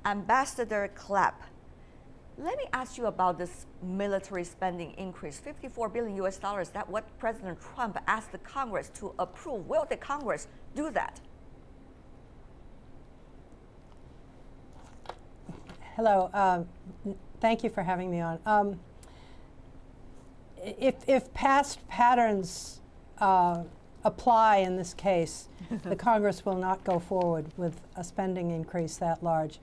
Ambassador Clapp, let me ask you about this military spending increase, $54 billion US dollars. That's what President Trump asked the Congress to approve. Will the Congress do that? Hello. Thank you for having me on. If past patterns apply in this case, the Congress will not go forward with a spending increase that large.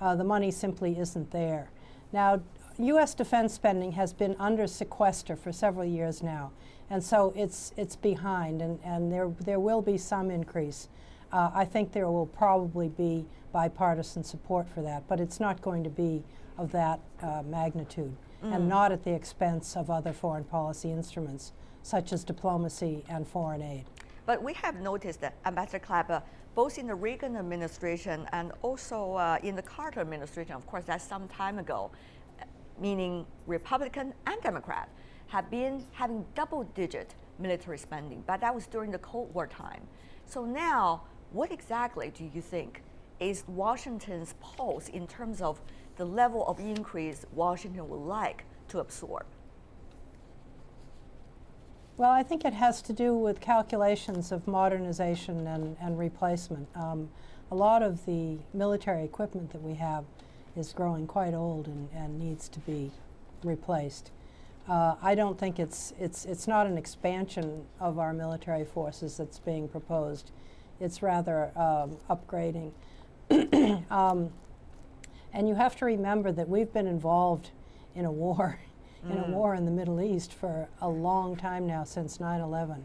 The money simply isn't there. Now, U.S. defense spending has been under sequester for several years now, and so it's behind, and there will be some increase. I think there will probably be bipartisan support for that, but it's not going to be of that magnitude, and not at the expense of other foreign policy instruments, such as diplomacy and foreign aid. But we have noticed that, Ambassador Clapp, both in the Reagan administration and also in the Carter administration, of course, that's some time ago, meaning Republican and Democrat, have been having double-digit military spending, but that was during the Cold War time. So now, what exactly do you think is Washington's pulse in terms of the level of increase Washington would like to absorb? Well, I think it has to do with calculations of modernization and replacement. A lot of the military equipment that we have is growing quite old and needs to be replaced. I don't think it's not an expansion of our military forces that's being proposed. It's rather upgrading. And you have to remember that we've been involved in a war in the Middle East for a long time now, since 9/11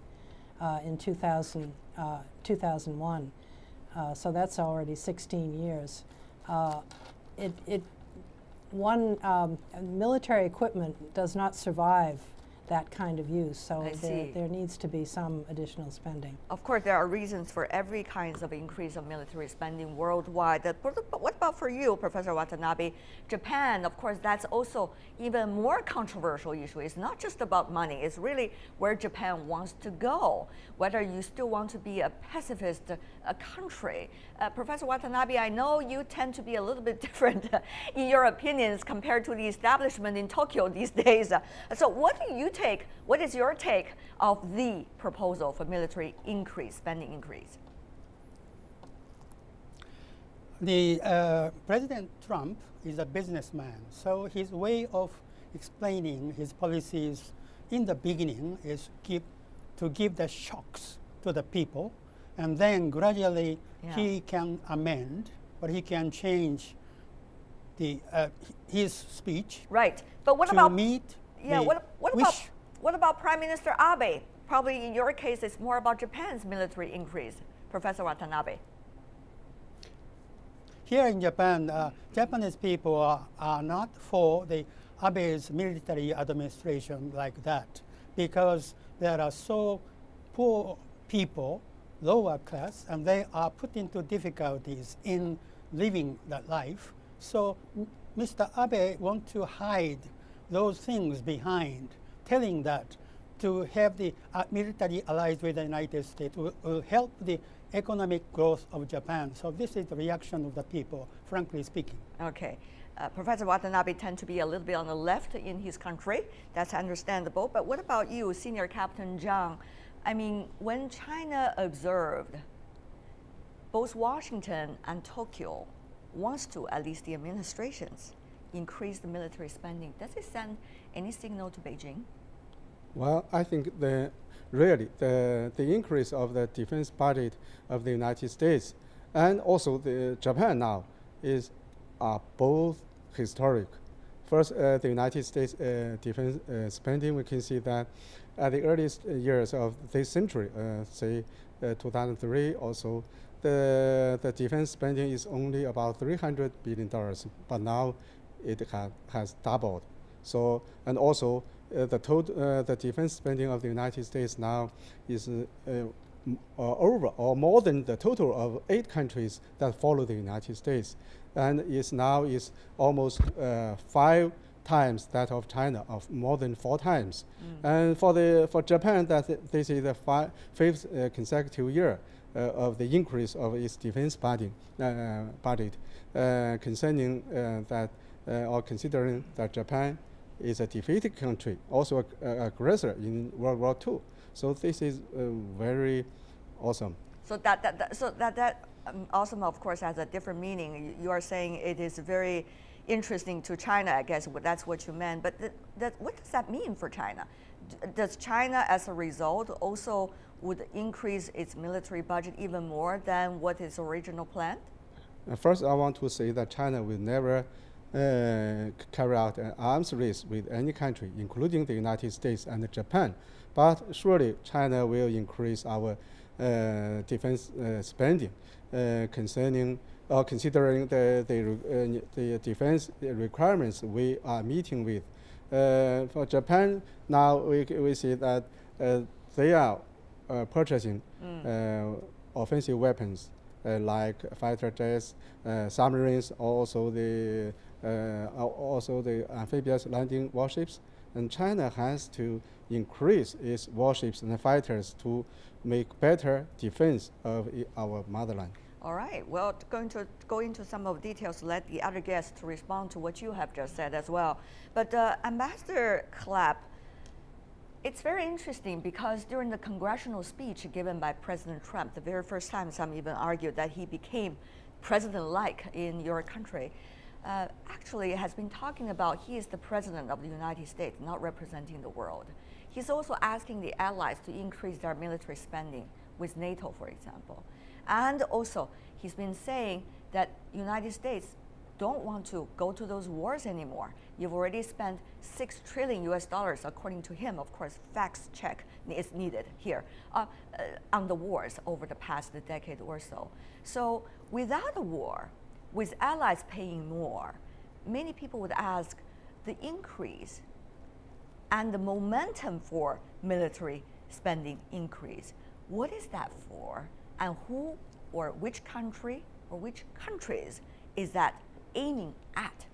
in 2001. So that's already 16 years. Military equipment does not survive that kind of use, so there needs to be some additional spending. Of course, there are reasons for every kind of increase of military spending worldwide. But what about for you, Professor Watanabe? Japan, of course, that's also even more controversial issue. It's not just about money. It's really where Japan wants to go, whether you still want to be a pacifist country. Professor Watanabe, I know you tend to be a little bit different in your opinions compared to the establishment in Tokyo these days. So what do you what is your take of the proposal for military increase, spending increase? President Trump is a businessman, so his way of explaining his policies in the beginning is to give the shocks to the people, and then gradually he can amend, or he can change his speech. Right, but what about meet? Yeah, what about Prime Minister Abe? Probably in your case, it's more about Japan's military increase, Professor Watanabe. Here in Japan, Japanese people are not for the Abe's military administration like that, because there are so poor people, lower class, and they are put into difficulties in living that life. So Mr. Abe wants to hide those things behind, telling that to have the military allies with the United States will help the economic growth of Japan. So this is the reaction of the people, frankly speaking. Okay. Professor Watanabe tends to be a little bit on the left in his country. That's understandable. But what about you, Senior Captain Zhang? I mean, when China observed both Washington and Tokyo wants to, at least the administrations, increase the military spending, does it send any signal to Beijing? Well, I think really the increase of the defense budget of the United States and also the Japan now are both historic. First, the United States defense spending, we can see that at the earliest years of this century, say 2003 also, the defense spending is only about $300 billion, but now it has doubled. So, and also the defense spending of the United States now is over or more than the total of 8 countries that follow the United States, and is almost 5 times that of China, of more than 4 times. And for Japan, this is the 5th consecutive year of the increase of its defense budget, concerning that or considering that Japan is a defeated country, also an aggressor in World War II. So this is very awesome. So that awesome, of course, has a different meaning. You are saying it is very interesting to China, I guess that's what you meant. But what does that mean for China? Does China, as a result, also would increase its military budget even more than what is original plan? First, I want to say that China will never carry out an arms race with any country, including the United States and Japan. But surely China will increase our defense spending, considering the defense requirements we are meeting with. For Japan, now we see that they are purchasing offensive weapons like fighter jets, submarines, also the amphibious landing warships. And China has to increase its warships and fighters to make better defense of our motherland. All right. Well, going to go into some of the details, let the other guests to respond to what you have just said as well. But Ambassador Clapp, it's very interesting because during the congressional speech given by President Trump, the very first time some even argued that he became president-like in your country, actually has been talking about he is the president of the United States, not representing the world. He's also asking the allies to increase their military spending with NATO, for example. And also, he's been saying that United States don't want to go to those wars anymore. You've already spent $6 trillion US, according to him. Of course, facts check is needed here on the wars over the past decade or so. So without a war, with allies paying more, many people would ask the increase and the momentum for military spending increase. What is that for? And who or which country or which countries is that aiming at?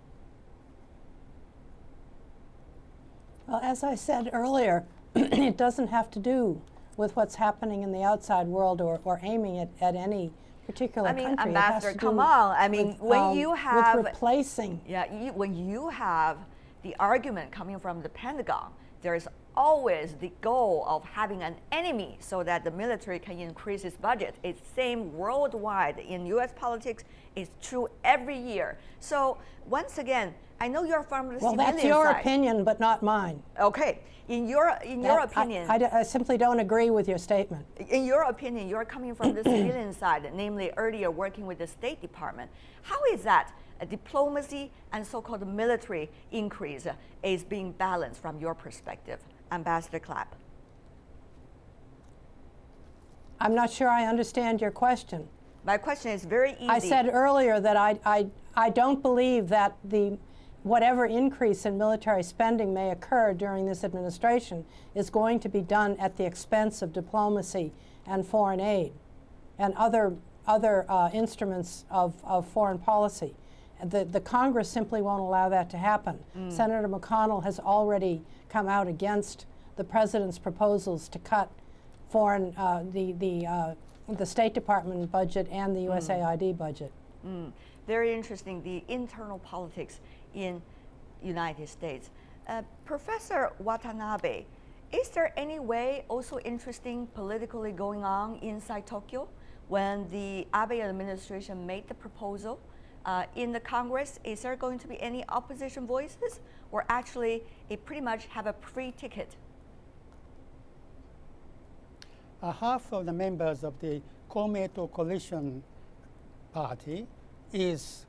Well, as I said earlier, it doesn't have to do with what's happening in the outside world or aiming it at any particular country. Ambassador, come on. I mean, when you have with replacing. Yeah, when you have the argument coming from the Pentagon, there is always the goal of having an enemy so that the military can increase its budget. It's same worldwide in U.S. politics. It's true every year. So once again, I know you're from the civilian side. Well, that's your opinion, but not mine. Okay, in your opinion, I simply don't agree with your statement. In your opinion, you're coming from the civilian side, namely earlier working with the State Department. How is that diplomacy and so-called military increase is being balanced from your perspective? Ambassador Clapp. I'm not sure I understand your question. My question is very easy. I said earlier that I don't believe that whatever increase in military spending may occur during this administration is going to be done at the expense of diplomacy and foreign aid and other instruments of foreign policy. The Congress simply won't allow that to happen. Senator McConnell has already come out against the president's proposals to cut foreign the State Department budget and the USAID budget. Very interesting, the internal politics in United States. Professor Watanabe, is there any way also interesting politically going on inside Tokyo when the Abe administration made the proposal in the Congress? Is there going to be any opposition voices, or actually it pretty much have a free ticket? Half of the members of the Komeito coalition party is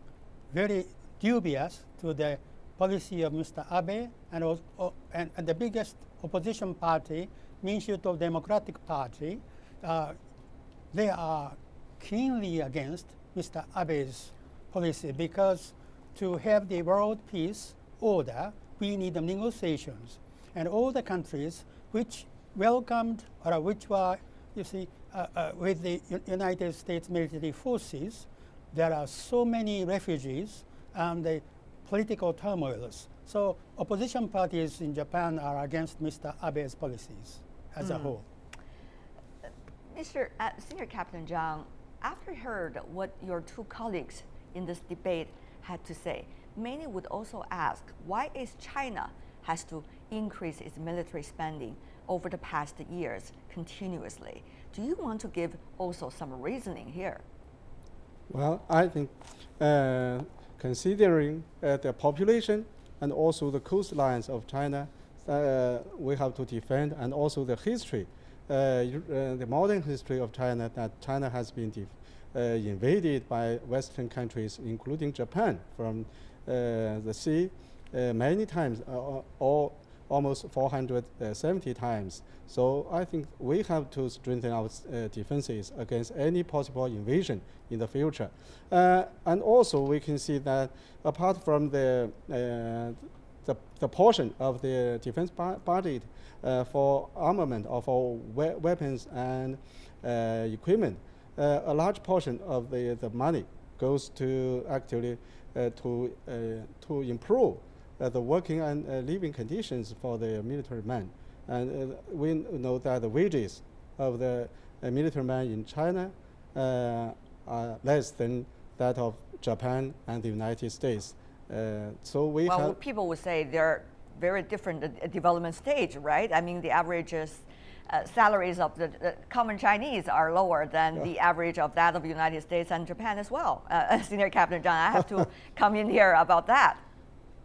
very dubious to the policy of Mr. Abe, and the biggest opposition party, Minshuto Democratic Party, they are keenly against Mr. Abe's policy, because to have the world peace order, we need the negotiations. And all the countries which welcomed or which were, you see, with the United States military forces, there are so many refugees and the political turmoils. So opposition parties in Japan are against Mr. Abe's policies as a whole. Senior Captain Zhang, after heard what your two colleagues in this debate had to say, many would also ask, why is China has to increase its military spending over the past years continuously? Do you want to give also some reasoning here? Well, I think considering the population and also the coastlines of China, we have to defend, and also the history, the modern history of China, that China has been invaded by Western countries, including Japan, from the sea many times, almost 470 times. So I think we have to strengthen our defenses against any possible invasion in the future. And also we can see that apart from the portion of the defense budget for armament or for weapons and equipment, a large portion of the money goes to actually to improve the working and living conditions for the military men. And we know that the wages of the military men in China are less than that of Japan and the United States. So well, people would say they're very different development stage, right? I mean, the average salaries of the common Chinese are lower than the average of that of the United States and Japan as well. Senior Captain Zhang, I have to come in here about that.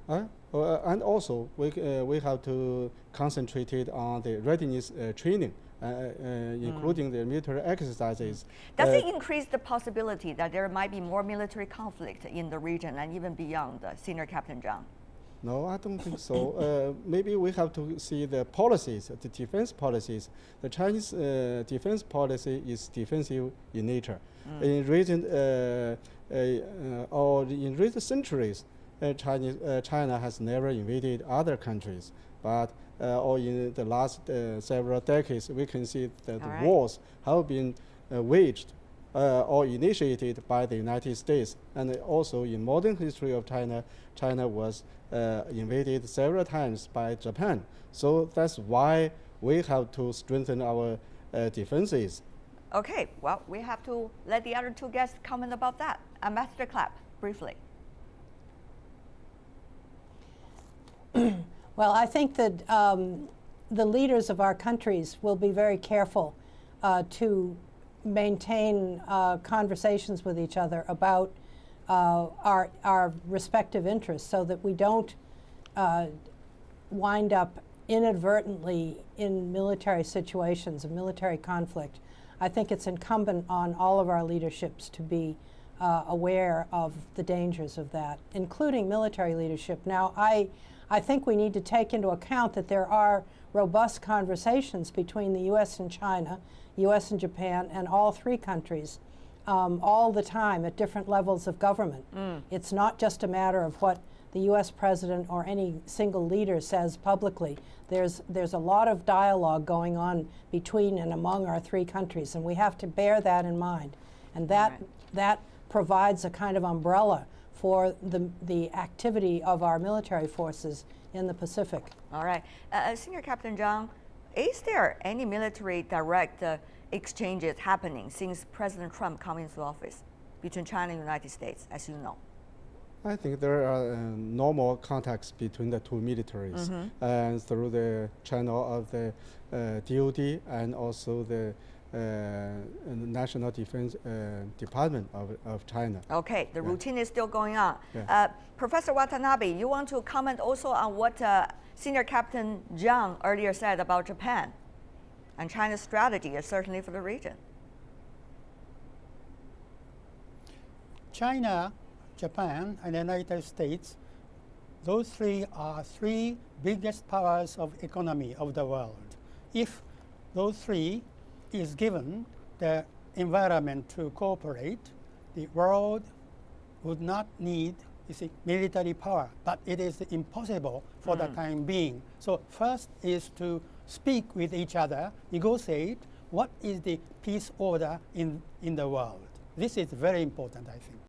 And also, we have to concentrate on the readiness training, including the military exercises. Does it increase the possibility that there might be more military conflict in the region and even beyond, Senior Captain Zhang? No, I don't think so. Maybe we have to see the policies, the defense policies. The Chinese defense policy is defensive in nature. In recent centuries, China has never invaded other countries, but or in the last several decades, we can see that the wars have been waged or initiated by the United States. And also in modern history of China, China was invaded several times by Japan. So that's why we have to strengthen our defenses. Okay, well, we have to let the other two guests comment about that. Ambassador Clapp, briefly. Well, I think that the leaders of our countries will be very careful to maintain conversations with each other about our respective interests, so that we don't wind up inadvertently in military situations, of military conflict. I think it's incumbent on all of our leaderships to be aware of the dangers of that, including military leadership. Now, I think we need to take into account that there are robust conversations between the U.S. and China, U.S. and Japan, and all three countries all the time at different levels of government. It's not just a matter of what the U.S. president or any single leader says publicly. There's a lot of dialogue going on between and among our three countries, and we have to bear that in mind. And that provides a kind of umbrella for the activity of our military forces in the Pacific. All right. Senior Captain Zhang, is there any military direct exchanges happening since President Trump came into office between China and the United States, as you know? I think there are normal contacts between the two militaries, and through the channel of the DoD and also the National Defense Department of China. Okay, the routine is still going on. Professor Watanabe, you want to comment also on what Senior Captain Zhang earlier said about Japan and China's strategy, certainly for the region? China, Japan, and the United States, those three are three biggest powers of economy of the world. If those three is given the environment to cooperate, the world would not need military power, but it is impossible for the time being. So first is to speak with each other, negotiate what is the peace order in the world. This is very important, I think.